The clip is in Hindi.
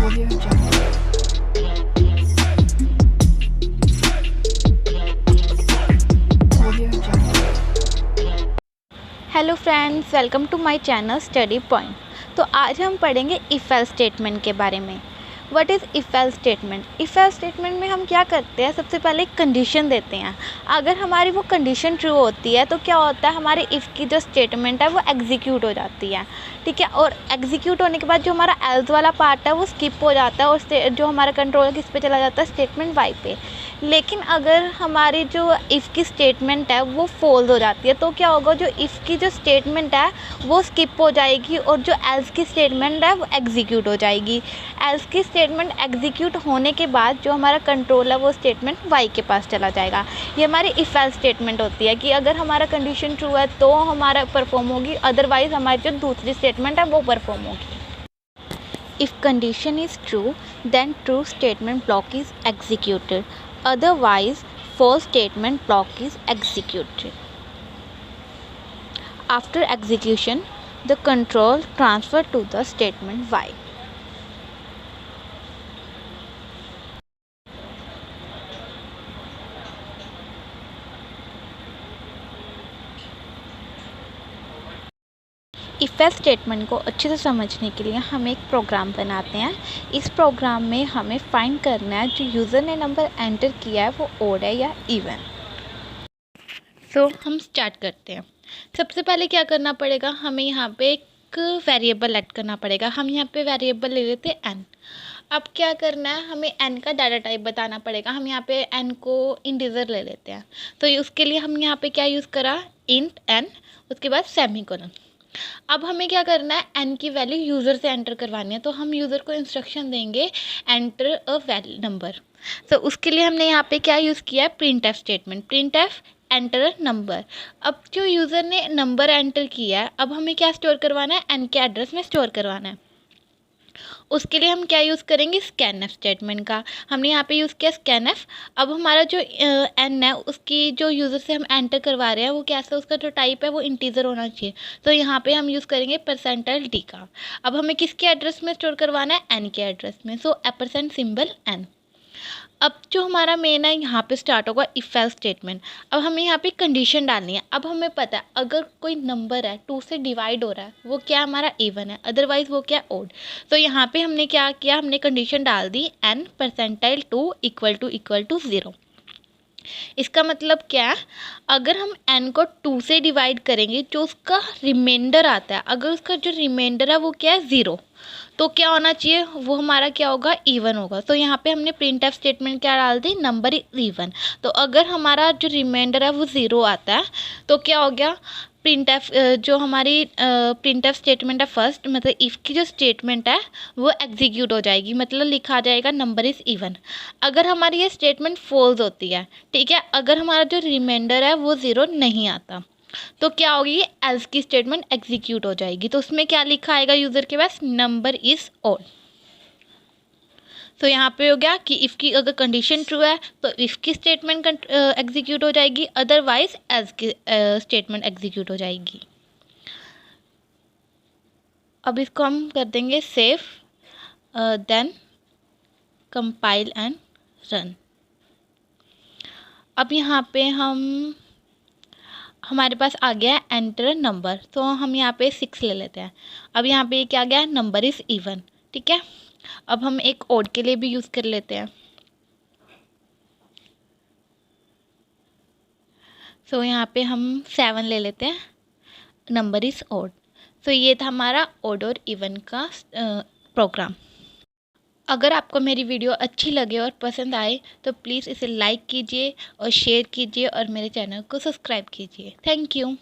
Audio Jungle. Audio Jungle. Hello friends, welcome to my channel study point. तो आज हम पढ़ेंगे इफ़ एल्स स्टेटमेंट के बारे में। What is if else statement? If else statement में हम क्या करते हैं, सबसे पहले एक कंडीशन देते हैं। अगर हमारी वो कंडीशन ट्रू होती है तो क्या होता है, हमारी इफ़ की जो स्टेटमेंट है वो एग्जीक्यूट हो जाती है, ठीक है। और एग्जीक्यूट होने के बाद जो हमारा एल्स वाला पार्ट है वो स्किप हो जाता है और जो हमारा कंट्रोल किस पे चला जाता है, स्टेटमेंट वाई पे। लेकिन अगर हमारी जो इफ़ की स्टेटमेंट है वो फॉल्स हो जाती है तो क्या होगा, जो इफ़ की जो स्टेटमेंट है वो स्किप हो जाएगी और जो एल्स की स्टेटमेंट है वो एग्जीक्यूट हो जाएगी। एल्स की स्टेटमेंट एग्जीक्यूट होने के बाद जो हमारा कंट्रोल है वो स्टेटमेंट वाई के पास चला जाएगा। ये हमारी इफ़ एल्स स्टेटमेंट होती है कि अगर हमारा कंडीशन ट्रू है तो हमारा परफॉर्म होगी, अदरवाइज़ हमारी जो दूसरी स्टेटमेंट है वो परफॉर्म होगी। If condition is true, then true statement block is executed. Otherwise, false statement block is executed. After execution, the control transfer to the statement Y. If else statement को अच्छे से समझने के लिए हम एक प्रोग्राम बनाते हैं। इस प्रोग्राम में हमें फाइंड करना है जो यूज़र ने नंबर एंटर किया है वो ओड है या इवन। तो हम स्टार्ट करते हैं। सबसे पहले क्या करना पड़ेगा, हमें यहाँ पे एक वेरिएबल ऐड करना पड़ेगा। हम यहाँ पे वेरिएबल ले लेते हैं एन। अब क्या करना है, हमें एन का डाटा टाइप बताना पड़ेगा। हम यहाँ पे एन को इंटीजर ले लेते हैं। तो उसके लिए हम यहाँ पे क्या यूज़ करा, इंट एन, उसके बाद सेमीकोलन। अब हमें क्या करना है, एन की वैल्यू यूज़र से एंटर करवानी है। तो हम यूज़र को इंस्ट्रक्शन देंगे एंटर अ वैल्यू नंबर। तो उसके लिए हमने यहाँ पे क्या यूज़ किया है, print F statement, print F enter number. अब जो यूज़र ने नंबर एंटर किया है, अब हमें क्या स्टोर करवाना है, एन के एड्रेस में स्टोर करवाना है। उसके लिए हम क्या यूज़ करेंगे, स्कैन एफ स्टेटमेंट का। हमने यहाँ पे यूज़ किया स्कैन एफ। अब हमारा जो एन है उसकी जो यूज़र से हम एंटर करवा रहे हैं वो कैसा, उसका जो टाइप है वो इंटीजर होना चाहिए। तो यहाँ पे हम यूज़ करेंगे परसेंटाइल डी का। अब हमें किसके एड्रेस में स्टोर करवाना है, एन के एड्रेस में। सो % सिंबल एन। अब जो हमारा मेन है यहाँ पे स्टार्ट होगा इफ़ एल्स स्टेटमेंट। अब हमें यहाँ पे कंडीशन डालनी है। अब हमें पता है अगर कोई नंबर है 2 से डिवाइड हो रहा है वो क्या हमारा इवन है, अदरवाइज वो क्या ओड। तो यहाँ पे हमने क्या किया, हमने कंडीशन डाल दी एन %2 = 0। इसका मतलब क्या है, अगर हम n को 2 से डिवाइड करेंगे, जो उसका रिमाइंडर आता है, अगर उसका जो रिमाइंडर है वो क्या है 0, तो क्या होना चाहिए, वो हमारा क्या होगा, इवन होगा। तो यहाँ पे हमने प्रिंट एफ स्टेटमेंट क्या डाल दी, नंबर इज इवन। तो अगर हमारा जो रिमाइंडर है वो 0 आता है तो क्या हो गया, प्रिंट एफ जो हमारी प्रिंट एफ स्टेटमेंट है फर्स्ट, मतलब इफ़ की जो स्टेटमेंट है वो एग्जीक्यूट हो जाएगी, मतलब लिखा जाएगा नंबर इज़ इवन। अगर हमारी ये स्टेटमेंट फॉल्स होती है, ठीक है, अगर हमारा जो रिमाइंडर है वो 0 नहीं आता तो क्या होगी, एल्स की स्टेटमेंट एग्जीक्यूट हो जाएगी। तो उसमें क्या लिखा आएगा यूज़र के पास, नंबर इज़ ओड। तो यहाँ पे हो गया कि इफ़ की अगर कंडीशन ट्रू है तो इफ़ की स्टेटमेंट एग्जीक्यूट हो जाएगी, अदरवाइज एल्स की स्टेटमेंट एग्जीक्यूट हो जाएगी। अब इसको हम कर देंगे save, then compile and run. अब यहाँ पे हमारे पास आ गया है एंटर नंबर, तो हम यहाँ पे 6 ले लेते हैं। अब यहाँ पे क्या आ गया, नंबर इज़ इवन, ठीक है। अब हम एक ओड के लिए भी यूज़ कर लेते हैं। सो यहाँ पे हम 7 ले लेते हैं, नंबर इज़ ओड। सो ये था हमारा ओड और इवन का प्रोग्राम। अगर आपको मेरी वीडियो अच्छी लगे और पसंद आए तो प्लीज़ इसे लाइक कीजिए और शेयर कीजिए और मेरे चैनल को सब्सक्राइब कीजिए। Thank you.